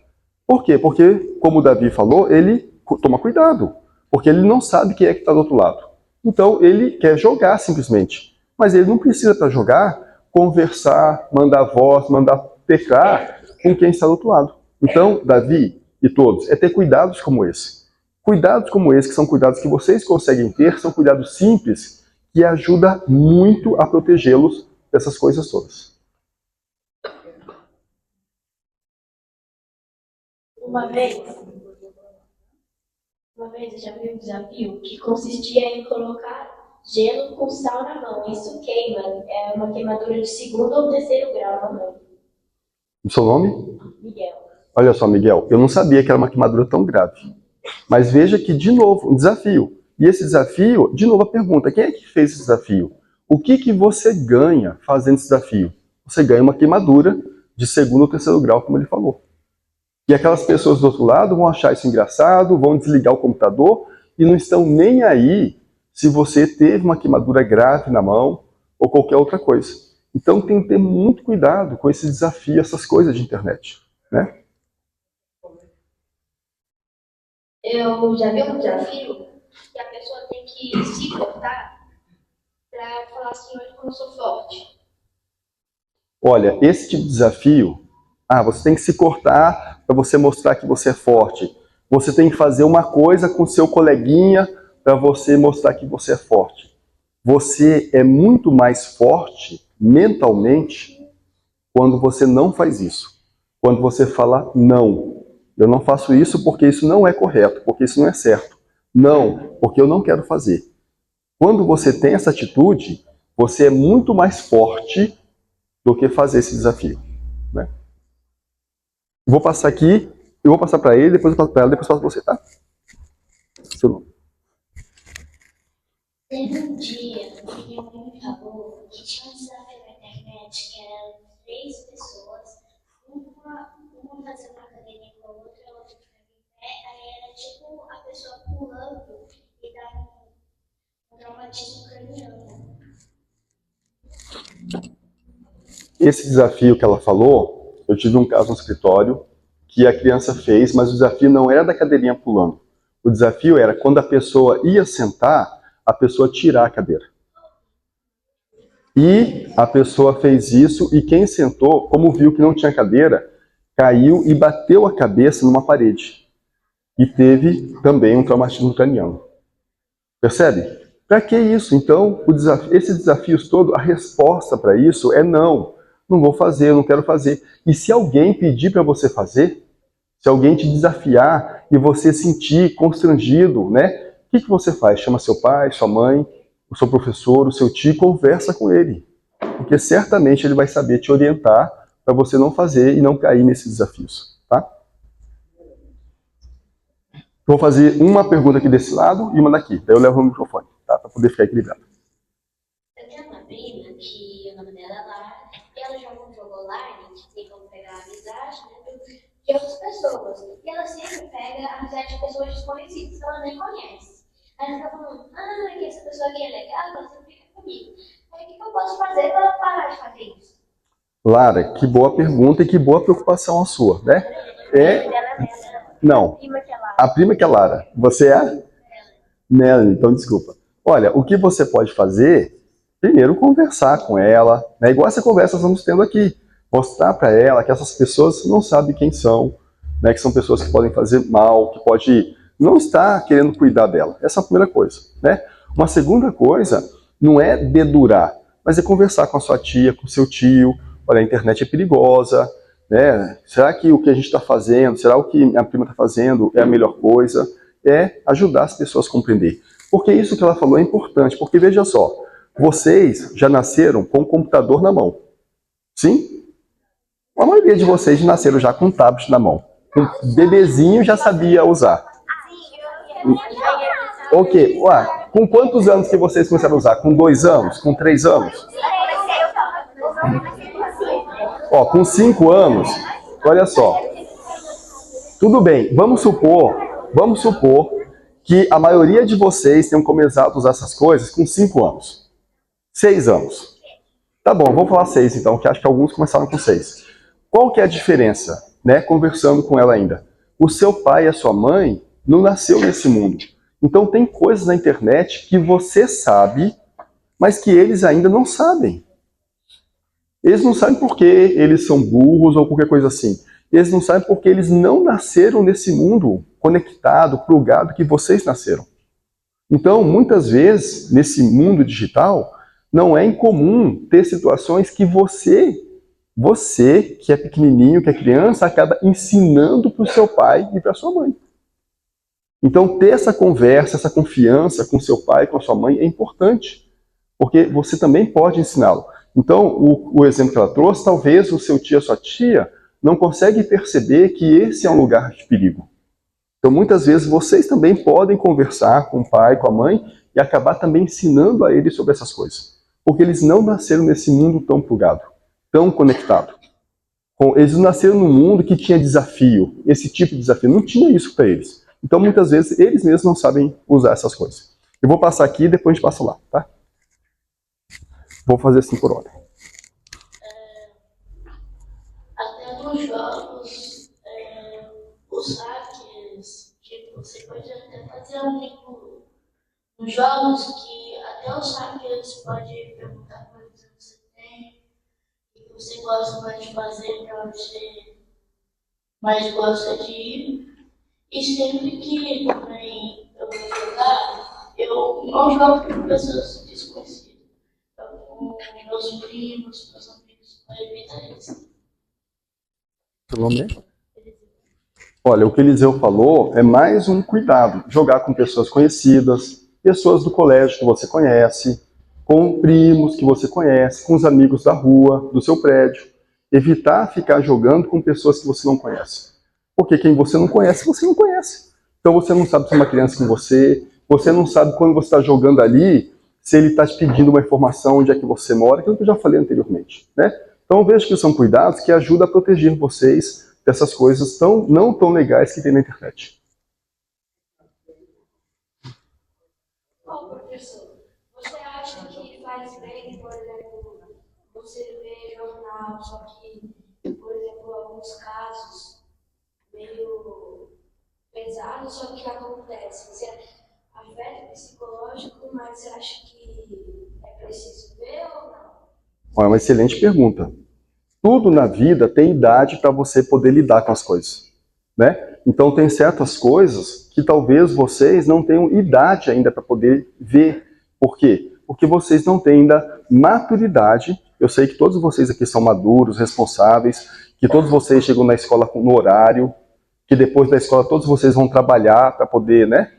Por quê? Porque, como o Davi falou, ele toma cuidado, porque ele não sabe quem é que está do outro lado. Então, ele quer jogar simplesmente. Mas ele não precisa, para jogar, conversar, mandar voz, mandar teclar com quem está do outro lado. Então, Davi e todos, é ter cuidados como esse. Cuidados como esse, que são cuidados que vocês conseguem ter, são cuidados simples, que ajudam muito a protegê-los dessas coisas todas. Uma vez eu já vi um desafio que consistia em colocar gelo com sal na mão. Isso queima, é uma queimadura de segundo ou terceiro grau na mão. O seu nome? Miguel. Olha só, Miguel, eu não sabia que era uma queimadura tão grave. Mas veja que, de novo, um desafio. E esse desafio, de novo a pergunta, quem é que fez esse desafio? O que você ganha fazendo esse desafio? Você ganha uma queimadura de segundo ou terceiro grau, como ele falou. E aquelas pessoas do outro lado vão achar isso engraçado, vão desligar o computador e não estão nem aí se você teve uma queimadura grave na mão ou qualquer outra coisa. Então tem que ter muito cuidado com esse desafio, essas coisas de internet, né? Eu já vi um desafio que a pessoa tem que se cortar para falar assim, hoje como eu sou forte. Olha, esse tipo de desafio, você tem que se cortar para você mostrar que você é forte. Você tem que fazer uma coisa com seu coleguinha para você mostrar que você é forte. Você é muito mais forte mentalmente quando você não faz isso. Quando você fala não. Eu não faço isso porque isso não é correto, porque isso não é certo. Não, porque eu não quero fazer. Quando você tem essa atitude, você é muito mais forte do que fazer esse desafio, né? Vou passar aqui, eu vou passar para ele, depois eu passo para ela, depois eu passo para você, tá? Seu nome. Teve um dia que alguém me falou que tinha um desafio na internet que eram 3 pessoas, uma fazendo uma academia com a outra ficava em pé, aí era tipo a pessoa pulando e dava um traumatismo craniano. Esse desafio que ela falou, eu tive um caso no escritório que a criança fez, mas o desafio não era da cadeirinha pulando. O desafio era quando a pessoa ia sentar, a pessoa tirar a cadeira. E a pessoa fez isso e quem sentou, como viu que não tinha cadeira, caiu e bateu a cabeça numa parede. E teve também um traumatismo craniano. Percebe? Para que isso? Então, esses desafios todos, a resposta para isso é não. Não vou fazer, eu não quero fazer. E se alguém pedir para você fazer, se alguém te desafiar e você sentir constrangido, né? O que você faz? Chama seu pai, sua mãe, o seu professor, o seu tio, conversa com ele. Porque certamente ele vai saber te orientar para você não fazer e não cair nesses desafios, tá? Vou fazer uma pergunta aqui desse lado e uma daqui. Daí eu levo o microfone, tá? Para poder ficar equilibrado. Eu tenho uma prima que o nome dela é Lara, e ela joga um jogo online que tem como pegar a amizade, né, de outras pessoas. E ela sempre pega a amizade de pessoas desconhecidas que ela nem conhece. Aí ela fica falando, que essa pessoa aqui é legal, então você fica comigo. Aí o que eu posso fazer para ela parar de fazer isso? Lara, que boa pergunta e que boa preocupação a sua, né? Não, a prima que é Lara. Você é? Melanie, então desculpa. Olha, o que você pode fazer, primeiro conversar com ela, né? Igual essa conversa que estamos tendo aqui. Mostrar para ela que essas pessoas não sabem quem são, né? Que são pessoas que podem fazer mal, que pode não estar querendo cuidar dela. Essa é a primeira coisa, né? Uma segunda coisa não é dedurar, mas é conversar com a sua tia, com o seu tio. Olha, a internet é perigosa, né? Será que o que a gente está fazendo, será o que a prima está fazendo é a melhor coisa? É ajudar as pessoas a compreender. Porque isso que ela falou é importante, porque veja só, vocês já nasceram com o computador na mão. Sim? A maioria de vocês nasceram já com um tablet na mão. Um bebezinho já sabia usar. Ok. Ué, com quantos anos que vocês começaram a usar? Com 2 anos? Com 3 anos? Ó, com 5 anos, olha só. Tudo bem, vamos supor que a maioria de vocês tenham começado a usar essas coisas com 5 anos. 6 anos. Tá bom, vamos falar 6 então, que acho que alguns começaram com 6. Qual que é a diferença, né, conversando com ela ainda? O seu pai e a sua mãe não nasceu nesse mundo. Então tem coisas na internet que você sabe, mas que eles ainda não sabem. Eles não sabem porque eles são burros ou qualquer coisa assim. Eles não sabem porque eles não nasceram nesse mundo conectado, plugado que vocês nasceram. Então, muitas vezes, nesse mundo digital, não é incomum ter situações que você que é pequenininho, que é criança, acaba ensinando para o seu pai e para a sua mãe. Então, ter essa conversa, essa confiança com seu pai, com a sua mãe, é importante, porque você também pode ensiná-lo. Então, o exemplo que ela trouxe, talvez o seu tio, a sua tia, não consegue perceber que esse é um lugar de perigo. Então, muitas vezes, vocês também podem conversar com o pai, com a mãe, e acabar também ensinando a eles sobre essas coisas. Porque eles não nasceram nesse mundo tão plugado, tão conectado. Eles nasceram num mundo que tinha desafio, esse tipo de desafio. Não tinha isso para eles. Então, muitas vezes, eles mesmos não sabem usar essas coisas. Eu vou passar aqui e depois a gente passa lá, tá? Vou fazer assim por ordem. Até nos jogos, os hackers, tipo, você pode até fazer amigo nos jogos que até os hackers podem perguntar coisas que você tem, que você gosta mais de fazer, para você mais gosta de ir. E sempre que também eu vou jogar, eu não jogo com pessoas desconhecidas. Então, com meus primos, meus amigos, para evitar isso. Seu nome é? Olha, o que Eliseu falou é mais um cuidado. Jogar com pessoas conhecidas, pessoas do colégio que você conhece, com primos que você conhece, com os amigos da rua, do seu prédio. Evitar ficar jogando com pessoas que você não conhece. Porque quem você não conhece, você não conhece. Então você não sabe se é uma criança com você não sabe quando você está jogando ali, se ele está te pedindo uma informação onde é que você mora, aquilo que eu já falei anteriormente, né? Então vejo que são cuidados que ajudam a proteger vocês dessas coisas não tão legais que tem na internet. Bom, professor, você acha que faz bem, por exemplo, você ver jornal, só que, por exemplo, alguns casos meio pesados, só que acontecem? Você afeta o psicológico, mas você acha que é preciso ver ou não? É uma excelente pergunta. Tudo na vida tem idade para você poder lidar com as coisas, né? Então tem certas coisas que talvez vocês não tenham idade ainda para poder ver. Por quê? Porque vocês não têm ainda maturidade. Eu sei que todos vocês aqui são maduros, responsáveis, que todos vocês chegam na escola no horário, que depois da escola todos vocês vão trabalhar para poder, né?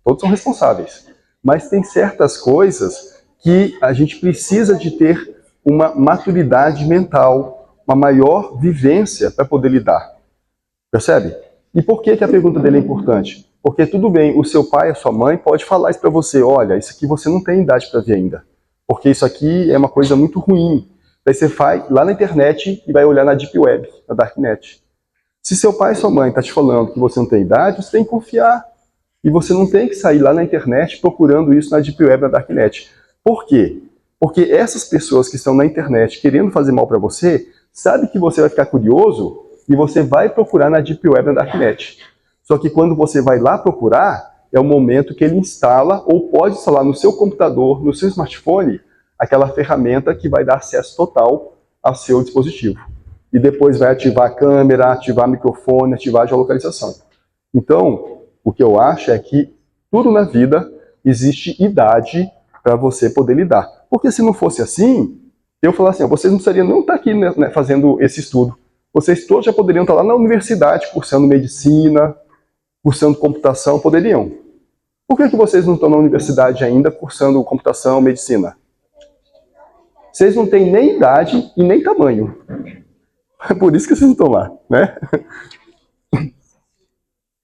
Todos são responsáveis. Mas tem certas coisas que a gente precisa de ter uma maturidade mental, uma maior vivência para poder lidar. Percebe? E por que a pergunta dele é importante? Porque tudo bem, o seu pai, a sua mãe pode falar isso para você, olha, isso aqui você não tem idade para ver ainda, porque isso aqui é uma coisa muito ruim. Daí você vai lá na internet e vai olhar na Deep Web, na Darknet. Se seu pai e sua mãe estão te falando que você não tem idade, você tem que confiar. E você não tem que sair lá na internet procurando isso na Deep Web, na Darknet. Por quê? Porque essas pessoas que estão na internet querendo fazer mal para você, sabe que você vai ficar curioso e você vai procurar na Deep Web, na Darknet. Só que quando você vai lá procurar, é o momento que ele instala ou pode instalar no seu computador, no seu smartphone, aquela ferramenta que vai dar acesso total ao seu dispositivo. E depois vai ativar a câmera, ativar o microfone, ativar a geolocalização. Então, o que eu acho é que tudo na vida existe idade para você poder lidar. Porque se não fosse assim, eu falar assim, vocês não precisariam não estar aqui, né, fazendo esse estudo. Vocês todos já poderiam estar lá na universidade, cursando medicina, cursando computação, poderiam. Por que vocês não estão na universidade ainda, cursando computação, medicina? Vocês não têm nem idade e nem tamanho. É por isso que vocês não estão lá, né?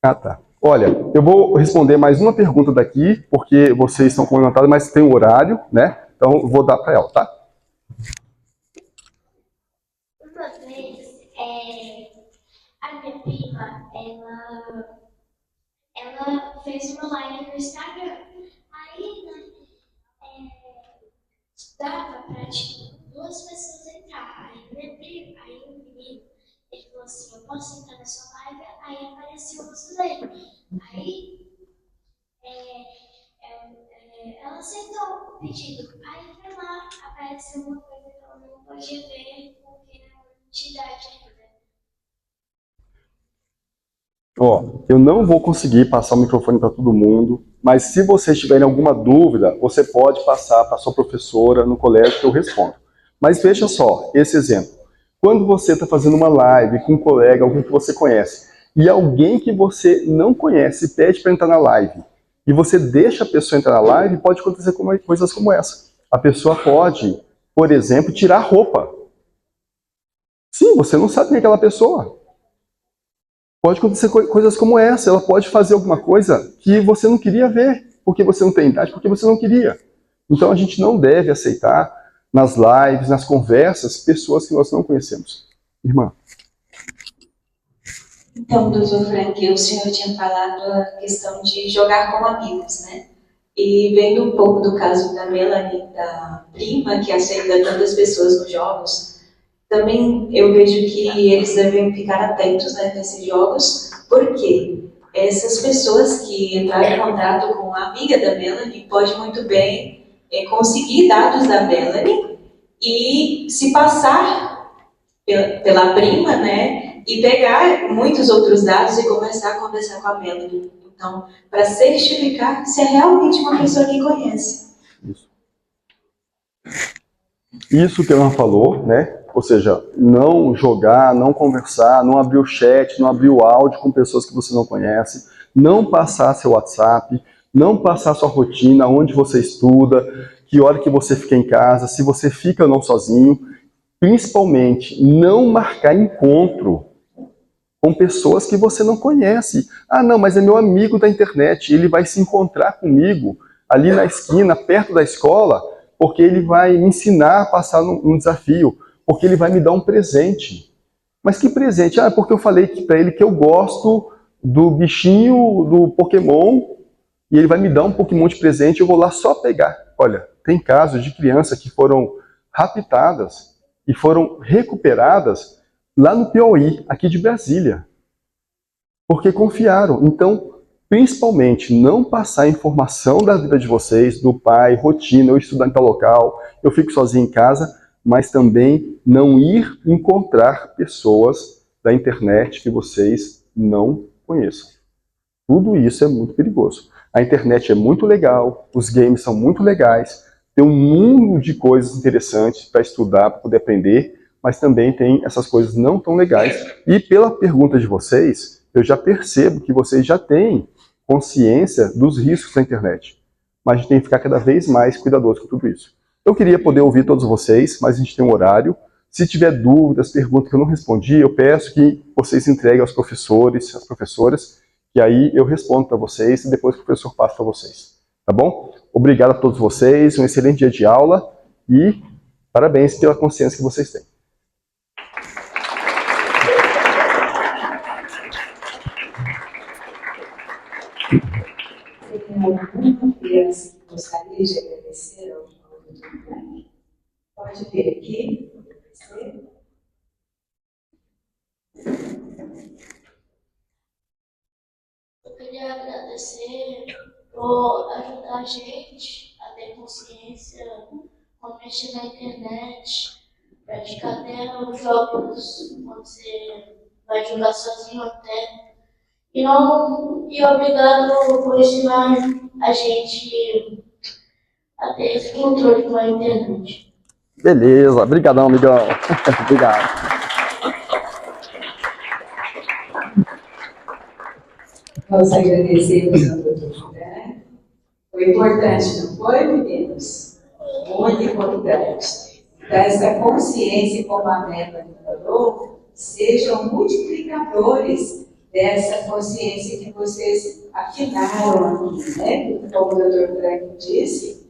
Ah, tá. Olha, eu vou responder mais uma pergunta daqui, porque vocês estão comentados, mas tem um horário, né? Então, eu vou dar para ela, tá? Uma vez, a minha prima, ela fez uma live no Instagram. Aí, né, dava pra, tipo, 2 pessoas entrar. Aí minha prima, aí o menino, ele falou assim, eu posso entrar na sua live? Aí apareceu o rosto dele. Aí, ela aceitou o pedido. Aí foi lá, apareceu uma coisa que ela não podia ver, porque não tinha idade ainda. Ó, eu não vou conseguir passar o microfone para todo mundo, mas se vocês tiverem alguma dúvida, você pode passar para a sua professora no colégio que eu respondo. Mas veja só, esse exemplo. Quando você está fazendo uma live com um colega, alguém que você conhece, e alguém que você não conhece pede para entrar na live, e você deixa a pessoa entrar na live, pode acontecer coisas como essa. A pessoa pode, por exemplo, tirar a roupa. Sim, você não sabe quem é aquela pessoa. Pode acontecer coisas como essa. Ela pode fazer alguma coisa que você não queria ver, porque você não tem idade, porque você não queria. Então a gente não deve aceitar nas lives, nas conversas, pessoas que nós não conhecemos. Irmã. Então, doutor Frank, o senhor tinha falado a questão de jogar com amigos, né? E vendo um pouco do caso da Melanie, da prima, que aceita tantas pessoas nos jogos, também eu vejo que eles devem ficar atentos, né, nesses jogos, porque essas pessoas que entraram em contato com a amiga da Melanie podem muito bem conseguir dados da Melanie e se passar pela prima, né, e pegar muitos outros dados e começar a conversar com a Melanie. Então, para certificar se é realmente uma pessoa que conhece. Isso que ela falou, né? Ou seja, não jogar, não conversar, não abrir o chat, não abrir o áudio com pessoas que você não conhece, não passar seu WhatsApp, não passar sua rotina, onde você estuda, que hora que você fica em casa, se você fica ou não sozinho. Principalmente, não marcar encontro com pessoas que você não conhece. Ah, não, mas é meu amigo da internet, ele vai se encontrar comigo ali na esquina, perto da escola, porque ele vai me ensinar a passar um desafio, porque ele vai me dar um presente. Mas que presente? Ah, porque eu falei para ele que eu gosto do bichinho do Pokémon e ele vai me dar um Pokémon de presente, eu vou lá só pegar. Olha, tem casos de crianças que foram raptadas e foram recuperadas lá no Piauí, aqui de Brasília, porque confiaram. Então, principalmente, não passar informação da vida de vocês, do pai, rotina, eu estudar em tal local, eu fico sozinho em casa, mas também não ir encontrar pessoas da internet que vocês não conheçam. Tudo isso é muito perigoso. A internet é muito legal, os games são muito legais, tem um mundo de coisas interessantes para estudar, para poder aprender, mas também tem essas coisas não tão legais. E pela pergunta de vocês, eu já percebo que vocês já têm consciência dos riscos da internet. Mas a gente tem que ficar cada vez mais cuidadoso com tudo isso. Eu queria poder ouvir todos vocês, mas a gente tem um horário. Se tiver dúvidas, perguntas que eu não respondi, eu peço que vocês entreguem aos professores, às professoras, que aí eu respondo para vocês e depois o professor passa para vocês. Tá bom? Obrigado a todos vocês, um excelente dia de aula e parabéns pela consciência que vocês têm. Tem alguma criança que gostaria de agradecer ao doutor Frank? Pode vir aqui, agradecer. Eu queria agradecer por ajudar a gente a ter consciência, como mexer na internet, praticar até os jogos, quando você vai jogar sozinho até. E obrigado por ensinar a gente a ter esse controle com a internet. Beleza, obrigadão, amigão. Obrigado. Nós agradecemos ao doutor Frank. Foi importante, não foi, meninos? Muito importante. Então, essa consciência, como a Melanie falou, sejam multiplicadores dessa consciência que vocês afinaram aqui, né? Como o doutor Frank disse,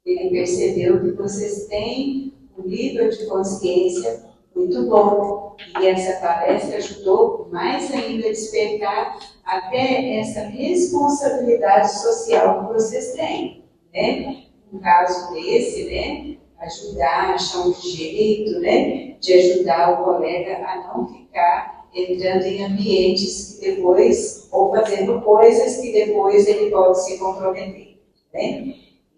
ele percebeu que vocês têm um nível de consciência muito bom. E essa palestra ajudou mais ainda a despertar até essa responsabilidade social que vocês têm, né? Um caso desse, né? Ajudar, achar um jeito, né? De ajudar o colega a não ficar entrando em ambientes que depois, ou fazendo coisas que depois ele pode se comprometer, né?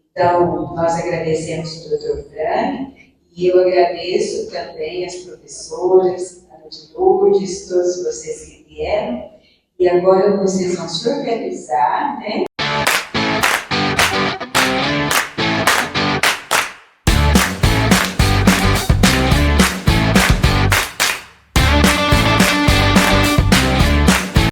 Então, nós agradecemos o Dr. Frank e eu agradeço também as professoras, a de Lourdes, todos vocês que vieram. E agora vocês vão se organizar, né?